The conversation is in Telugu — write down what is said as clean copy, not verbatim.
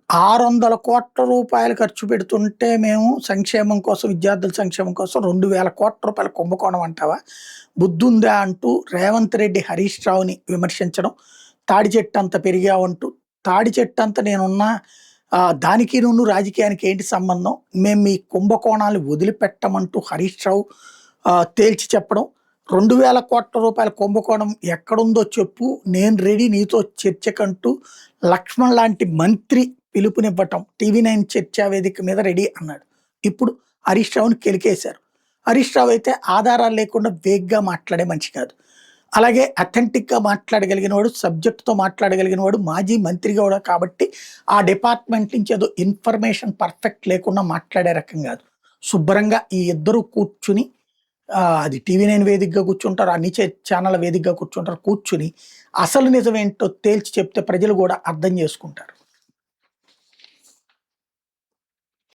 రూ. 600,00,00,000 ఖర్చు పెడుతుంటే మేము సంక్షేమం కోసం, విద్యార్థుల సంక్షేమం కోసం రూ. 2,000,00,00,000 కుంభకోణం అంటావా? బుద్ధుందా అంటూ రేవంత్ రెడ్డి హరీష్ రావుని విమర్శించడం, తాడి చెట్టంత పెరిగావంటూ, తాడి చెట్టంత నేనున్నా దానికి నువ్వు రాజకీయానికి ఏంటి సంబంధం? మేము మీ కుంభకోణాలు వదిలిపెట్టమంటూ హరీష్ రావు తేల్చి చెప్పడం, రూ. 2,000,00,00,000 కుంభకోణం ఎక్కడుందో చెప్పు, నేను రెడీ నీతో చర్చకంటూ లక్ష్మణ్ లాంటి మంత్రి పిలుపునివ్వటం, టీవీ9 చర్చా వేదిక మీద రెడీ అన్నాడు. ఇప్పుడు హరీష్ రావుని కెలికేశారు. హరీష్ రావు అయితే ఆధారాలు లేకుండా వేగ్గా మాట్లాడే మనిషి కాదు. అలాగే అథెంటిక్గా మాట్లాడగలిగిన వాడు, సబ్జెక్టుతో మాట్లాడగలిగిన వాడు, మాజీ మంత్రిగా కూడా కాబట్టి ఆ డిపార్ట్మెంట్ నుంచి ఏదో ఇన్ఫర్మేషన్ పర్ఫెక్ట్ లేకుండా మాట్లాడే రకం కాదు. శుభ్రంగా ఈ ఇద్దరు కూర్చుని అది టీవీ9 వేదికగా కూర్చుంటారు, అన్ని ఛానళ్ళ వేదికగా కూర్చుంటారు. కూర్చుని అసలు నిజమేంటో తేల్చి చెప్తే ప్రజలు కూడా అర్థం చేసుకుంటారు.